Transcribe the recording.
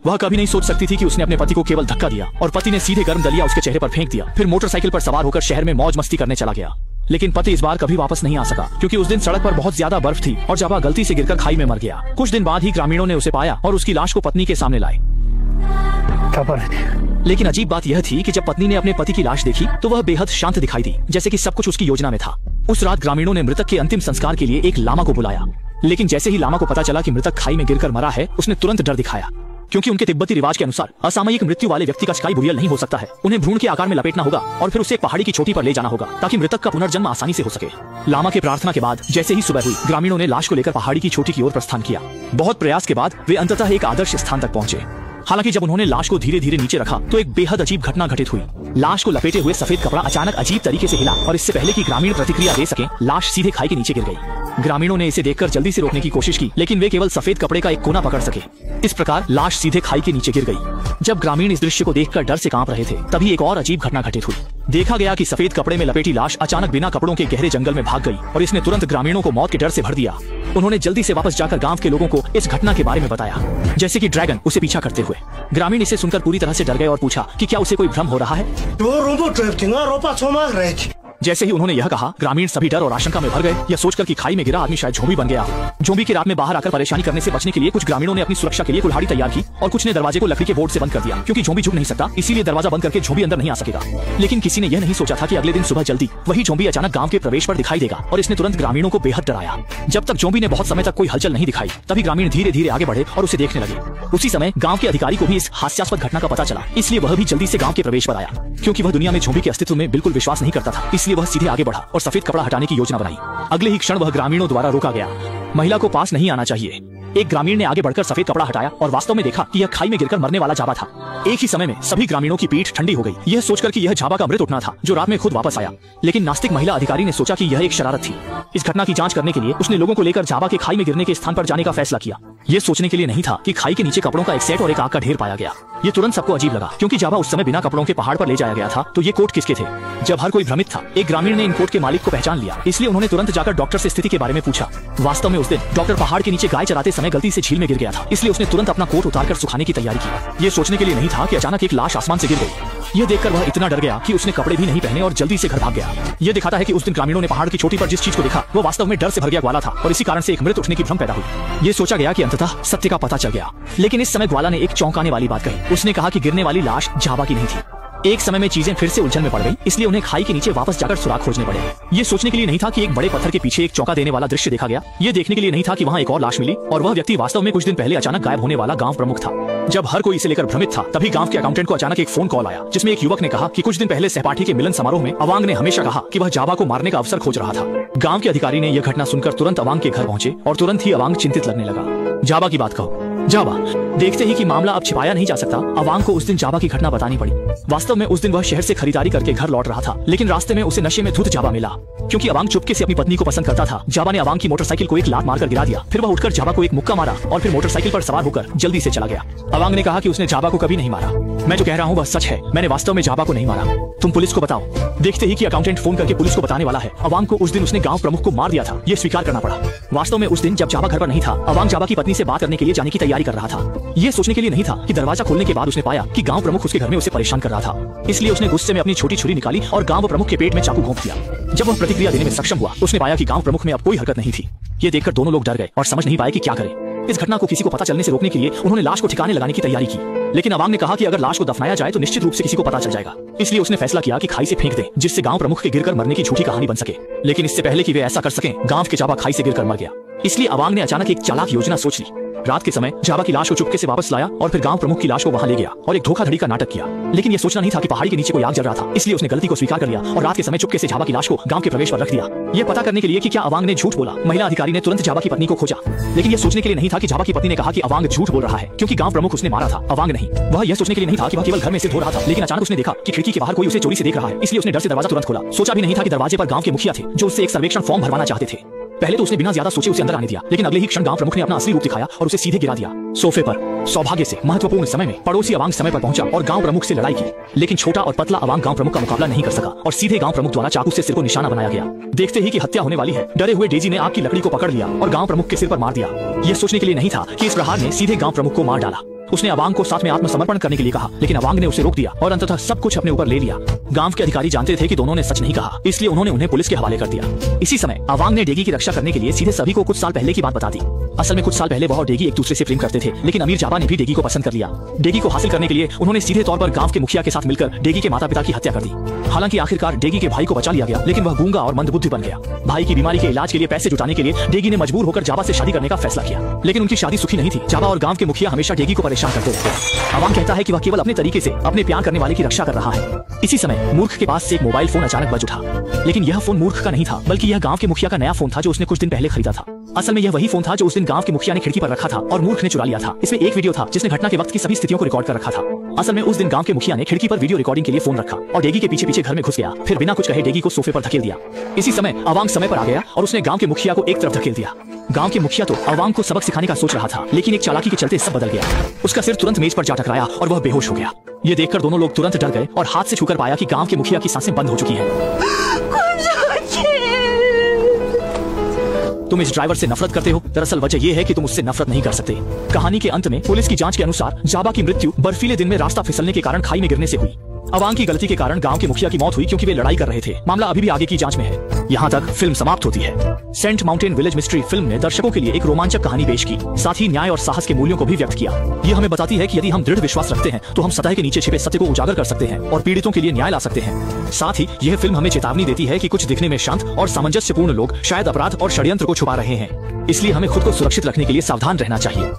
वह कभी नहीं सोच सकती थी कि उसने अपने पति को केवल धक्का दिया और पति ने सीधे गर्म दलिया उसके चेहरे पर फेंक दिया, फिर मोटरसाइकिल पर सवार होकर शहर में मौज मस्ती करने चला गया। लेकिन पति इस बार कभी वापस नहीं आ सका, क्योंकि उस दिन सड़क पर बहुत ज्यादा बर्फ थी और जाबा गलती से गिरकर खाई में मर गया। कुछ दिन बाद ही ग्रामीणों ने उसे पाया और उसकी लाश को पत्नी के सामने लाए। लेकिन अजीब बात यह थी कि जब पत्नी ने अपने पति की लाश देखी तो वह बेहद शांत दिखाई दी, जैसे कि सब कुछ उसकी योजना में था। उस रात ग्रामीणों ने मृतक के अंतिम संस्कार के लिए एक लामा को बुलाया, लेकिन जैसे ही लामा को पता चला कि मृतक खाई में गिरकर मरा है, उसने तुरंत डर दिखाया, क्योंकि उनके तिब्बती रिवाज के अनुसार असामयिक मृत्यु वाले व्यक्ति का स्काई बुरियल नहीं हो सकता है। उन्हें भ्रूण के आकार में लपेटना होगा और फिर उसे एक पहाड़ी की चोटी पर ले जाना होगा ताकि मृतक का पुनर्जन्म आसानी से हो सके। लामा के प्रार्थना के बाद जैसे ही सुबह हुई, ग्रामीणों ने लाश को लेकर पहाड़ी की चोटी की ओर प्रस्थान किया। बहुत प्रयास के बाद वे अंततः एक आदर्श स्थान तक पहुंचे। हालांकि जब उन्होंने लाश को धीरे धीरे नीचे रखा तो एक बेहद अजीब घटना घटित हुई। लाश को लपेटे हुए सफेद कपड़ा अचानक अजीब तरीके से हिला और इससे पहले कि ग्रामीण प्रतिक्रिया दे सके, लाश सीधे खाई के नीचे गिर गई। ग्रामीणों ने इसे देखकर जल्दी से रोकने की कोशिश की, लेकिन वे केवल सफेद कपड़े का एक कोना पकड़ सके। इस प्रकार लाश सीधे खाई के नीचे गिर गई। जब ग्रामीण इस दृश्य को देखकर डर से कांप रहे थे, तभी एक और अजीब घटना घटित हुई। देखा गया कि सफेद कपड़े में लपेटी लाश अचानक बिना कपड़ों के गहरे जंगल में भाग गई और इसने तुरंत ग्रामीणों को मौत के डर से भर दिया। उन्होंने जल्दी से वापस जाकर गांव के लोगों को इस घटना के बारे में बताया, जैसे कि ड्रैगन उसे पीछा करते हुए। ग्रामीण इसे सुनकर पूरी तरह से डर गए और पूछा कि क्या उसे कोई भ्रम हो रहा है। जैसे ही उन्होंने यह कहा, ग्रामीण सभी डर और आशंका में भर गए, यह सोचकर कि खाई में गिरा आदमी शायद ज़ोंबी बन गया। ज़ोंबी की रात में बाहर आकर परेशानी करने से बचने के लिए कुछ ग्रामीणों ने अपनी सुरक्षा के लिए कुल्हाड़ी तैयार की और कुछ ने दरवाजे को लकड़ी के बोर्ड से बंद कर दिया, क्योंकि ज़ोंबी झुक नहीं सकता, इसीलिए दरवाजा बंद करके ज़ोंबी अंदर नहीं आ सकेगा। लेकिन किसी ने यह नहीं सोचा था कि अगले दिन सुबह जल्दी वही ज़ोंबी अचानक गांव के प्रवेश पर दिखाई देगा और इसने तुरंत ग्रामीणों को बेहद डराया। जब तक ज़ोंबी ने बहुत समय तक कोई हलचल नहीं दिखाई, तभी ग्रामीण धीरे धीरे आगे बढ़े और उसे देखने लगे। उसी समय गांव के अधिकारी को भी इस हास्यास्पद घटना का पता चला, इसलिए वह भी जल्दी से गांव के प्रवेश पर आया। क्योंकि वह दुनिया में ज़ोंबी के अस्तित्व में बिल्कुल विश्वास नहीं करता था, इसलिए वह सीधे आगे बढ़ा और सफेद कपड़ा हटाने की योजना बनाई। अगले ही क्षण वह ग्रामीणों द्वारा रोका गया। महिला को पास नहीं आना चाहिए। एक ग्रामीण ने आगे बढ़कर सफेद कपड़ा हटाया और वास्तव में देखा कि यह खाई में गिरकर मरने वाला जाबा था। एक ही समय में सभी ग्रामीणों की पीठ ठंडी हो गई, यह सोचकर कि यह जाबा का मृत उठना था जो रात में खुद वापस आया। लेकिन नास्तिक महिला अधिकारी ने सोचा कि यह एक शरारत थी। इस घटना की जांच करने के लिए उसने लोगों को लेकर जाबा के खाई में गिरने के स्थान पर जाने का फैसला किया। ये सोचने के लिए नहीं था कि खाई के नीचे कपड़ों का एक सेट और एक आग का ढेर पाया गया। ये तुरंत सबको अजीब लगा, क्योंकि जाबा उस समय बिना कपड़ों के पहाड़ पर ले जाया गया था, तो ये कोट किसके थे। जब हर कोई भ्रमित था, एक ग्रामीण ने इन कोट के मालिक को पहचान लिया, इसलिए उन्होंने तुरंत जाकर डॉक्टर से स्थिति के बारे में पूछा। वास्तव में उस दिन डॉक्टर पहाड़ के नीचे गाय चराते समय गलती से झील में गिर गया था, इसलिए उसने तुरंत अपना कोट उतारकर सुखाने की तैयारी की। ये सोचने के लिए नहीं था कि अचानक एक लाश आसमान से गिर गई। यह देखकर वह इतना डर गया कि उसने कपड़े भी नहीं पहने और जल्दी से घर भाग गया। यह दिखाता है कि उस दिन ग्रामीणों ने पहाड़ की चोटी पर जिस चीज को देखा, वो वास्तव में डर से भर गया ग्वाला था और इसी कारण से एक मृत उठने की भ्रम पैदा हुई। ये सोचा गया कि अंततः सत्य का पता चल गया। लेकिन इस समय ग्वाला ने एक चौंकाने वाली बात कही। उसने कहा कि गिरने वाली लाश जाबा की नहीं थी। एक समय में चीजें फिर से उलझन में पड़ गई, इसलिए उन्हें खाई के नीचे वापस जाकर सुराग खोजने पड़े। ये सोचने के लिए नहीं था कि एक बड़े पत्थर के पीछे एक चौंका देने वाला दृश्य देखा गया। ये देखने के लिए नहीं था कि वहाँ एक और लाश मिली और वह व्यक्ति वास्तव में कुछ दिन पहले अचानक गायब होने वाला गांव प्रमुख था। जब हर कोई इसे लेकर भ्रमित था, तभी गांव के अकाउंटेंट को अचानक एक फोन कॉल आया, जिसमें एक युवक ने कहा कि कुछ दिन पहले सहपाठी के मिलन समारोह में अवांग ने हमेशा कहा कि वह जाबा को मारने का अवसर खोज रहा था। गांव के अधिकारी ने यह घटना सुनकर तुरंत अवांग के घर पहुंचे और तुरंत ही अवांग चिंतित लगने लगा। जाबा की बात कहो। जाबा। देखते ही कि मामला अब छिपाया नहीं जा सकता, अवांग को उस दिन जाबा की घटना बतानी पड़ी। वास्तव में उस दिन वह शहर से खरीदारी करके घर लौट रहा था, लेकिन रास्ते में उसे नशे में धुत जाबा मिला। क्योंकि अवांग चुपके से अपनी पत्नी को पसंद करता था, जाबा ने अवांग की मोटरसाइकिल को एक लात मारकर गिरा दिया। फिर वह उठकर जाबा को एक मुक्का मारा और फिर मोटरसाइकिल पर सवार होकर जल्दी से चला गया। अवांग ने कहा कि उसने जाबा को कभी नहीं मारा। मैं जो कह रहा हूँ वह सच है, मैंने वास्तव में जाबा को नहीं मारा। तुम पुलिस को बताओ। देखते ही कि अकाउंटेंट फोन करके पुलिस को बताने वाला है, अवांग को उस दिन उसने गांव प्रमुख को मार दिया था, ये स्वीकार करना पड़ा। वास्तव में उस दिन जब जाबा घर पर नहीं था, अवांग जाबा की पत्नी से बात करने के लिए जाने की तैयारी कर रहा था। ये सोचने के लिए नहीं था कि दरवाजा खोलने के बाद उसने पाया कि गांव प्रमुख उसके घर में उसे परेशान कर रहा था। इसलिए उसने गुस्से में अपनी छोटी छुरी निकाली और गांव प्रमुख के पेट में चाकू घोंप दिया। जब वह प्रतिक्रिया देने में सक्षम हुआ, उसने पाया कि गांव प्रमुख में अब कोई हरकत नहीं थी। ये देखकर दोनों लोग डर गए और समझ नहीं पाए कि क्या करें। इस घटना को किसी को पता चलने से रोकने के लिए उन्होंने लाश को ठिकाने लगाने की तैयारी की, लेकिन अवांग ने कहा कि अगर लाश को दफनाया जाए तो निश्चित रूप से किसी को पता चल जाएगा। इसलिए उसने फैसला किया कि खाई से फेंक दे, जिससे गांव प्रमुख के गिरकर मरने की झूठी कहानी बन सके। लेकिन इससे पहले कि वे ऐसा कर सकें, गांव के जाबा खाई से गिरकर मर गया। इसलिए अवांग ने अचानक एक चालाक योजना सोच ली। रात के समय जाबा की लाश को चुपके से वापस लाया और फिर गांव प्रमुख की लाश को वहां ले गया और एक धोखाधड़ी का नाटक किया। लेकिन यह सोचना नहीं था कि पहाड़ी के नीचे कोई आग जल रहा था, इसलिए उसने गलती को स्वीकार कर लिया और रात के समय चुपके से जाबा की लाश को गांव के प्रवेश पर रख दिया। ये पता करने के लिए कि क्या अवांग ने झूठ बोला, महिला अधिकारी ने तुरंत जाबा की पत्नी को खोजा। लेकिन यह सोचने के लिए नहीं था कि जाबा की पत्नी ने कहा कि अवांग झूठ बोल रहा है, क्योंकि गांव प्रमुख उसने मारा था, अवांग नहीं। वह यह सोचने के लिए नहीं था कि वह केवल घर में से धो रहा था, लेकिन अचानक उसने देखा कि खिड़की के बाहर कोई उसे चोरी से देख रहा है, इसलिए उसने डर से दरवाजा तुरंत खोला। सोचा भी नहीं था कि दरवाजे पर गांव के मुखिया थे, जो उससे एक सर्वेक्षण फॉर्म भरवाना चाहते थे। पहले तो उसने बिना ज्यादा सोचे उसे अंदर आने दिया, लेकिन अगले ही क्षण गांव प्रमुख ने अपना असली रूप दिखाया और उसे सीधे गिरा दिया सोफे पर। सौभाग्य से महत्वपूर्ण समय में पड़ोसी अवांग समय पर पहुंचा और गांव प्रमुख से लड़ाई की, लेकिन छोटा और पतला अवांग गांव प्रमुख का मुकाबला नहीं कर सका और सीधे गांव प्रमुख द्वारा चाकू से सिर को निशाना बनाया गया। देखते ही कि हत्या होने वाली है, डरे हुए डेजी ने आग की लकड़ी को पकड़ लिया और गांव प्रमुख के सिर पर मार दिया। यह सोचने के लिए नहीं था कि इस प्रहार ने सीधे गांव प्रमुख को मार डाला। उसने अवांग को साथ में आत्मसमर्पण करने के लिए कहा, लेकिन अवांग ने उसे रोक दिया और अंततः सब कुछ अपने ऊपर ले लिया। गांव के अधिकारी जानते थे कि दोनों ने सच नहीं कहा, इसलिए उन्होंने उन्हें पुलिस के हवाले कर दिया। इसी समय अवांग ने डेगी की रक्षा करने के लिए सीधे सभी को कुछ साल पहले की बात बता दी। असल में कुछ साल पहले वह और डेगी एक दूसरे से प्रेम करते थे, लेकिन अमीर जाबा ने भी डेगी को पसंद कर लिया। डेगी को हासिल करने के लिए उन्होंने सीधे तौर पर गांव के मुखिया के साथ मिलकर डेगी के माता पिता की हत्या कर दी। हालांकि आखिरकार डेगी के भाई को बचा लिया गया, लेकिन वह गूंगा और मंदबुद्धि बन गया। भाई की बीमारी के इलाज के लिए पैसे जुटाने के लिए डेगी ने मजबूर होकर जाबा से शादी करने का फैसला किया, लेकिन उनकी शादी सुखी नहीं थी। जाबा और गांव के मुखिया हमेशा डेगी को परेशान करते रहते। अवांग कहता है कि वह केवल अपने तरीके से अपने प्यार करने वाले की रक्षा कर रहा है। इसी समय मूर्ख के पास से एक मोबाइल फोन अचानक बज उठा, लेकिन यह फोन मूर्ख का नहीं था, बल्कि यह गांव के मुखिया का नया फोन था जो उसने कुछ दिन पहले खरीदा था। असल में यह वही फोन था जो उस दिन गांव के मुखिया ने खिड़की पर रखा था और मूर्ख ने चुरा लिया था। इसमें एक वीडियो था जिसने घटना के वक्त की सभी स्थितियों को रिकॉर्ड कर रखा था। असल में उस दिन गांव के मुखिया ने खिड़की पर वीडियो रिकॉर्डिंग के लिए फोन रखा और डेगी के पीछे पीछे घर में घुस गया, फिर बिना कुछ कहे डेगी को सोफे पर धकेल दिया। इसी समय अवांग समय पर आ गया और उसने गांव के मुखिया को एक तरफ धकेल दिया। गांव के मुखिया तो अवांग को सबक सिखाने का सोच रहा था, लेकिन एक चालाकी के चलते सब बदल गया। उसका सिर तुरंत मेज पर जा टकराया और वह बेहोश हो गया। ये देखकर दोनों लोग तुरंत डर गए और हाथ से छूकर पाया कि गांव के मुखिया की सांसें बंद हो चुकी हैं। तुम इस ड्राइवर से नफरत करते हो। दरअसल वजह यह है कि तुम उससे नफरत नहीं कर सकते। कहानी के अंत में पुलिस की जांच के अनुसार जाबा की मृत्यु बर्फीले दिन में रास्ता फिसलने के कारण खाई में गिरने से हुई। अवांग की गलती के कारण गांव के मुखिया की मौत हुई क्योंकि वे लड़ाई कर रहे थे। मामला अभी भी आगे की जांच में है। यहाँ तक फिल्म समाप्त होती है। Saint mountain village mystery film ने दर्शकों के लिए एक रोमांचक कहानी पेश की, साथ ही न्याय और साहस के मूल्यों को भी व्यक्त किया। ये हमें बताती है कि यदि हम दृढ़ विश्वास रखते हैं तो हम सतह के नीचे छिपे सत्य को उजागर कर सकते हैं और पीड़ितों के लिए न्याय ला सकते हैं। साथ ही यह फिल्म हमें चेतावनी देती है कि कुछ दिखने में शांत और सामंजस्यपूर्ण लोग शायद अपराध और षड्यंत्र को छुपा रहे हैं। इसलिए हमें खुद को सुरक्षित रखने के लिए सावधान रहना चाहिए।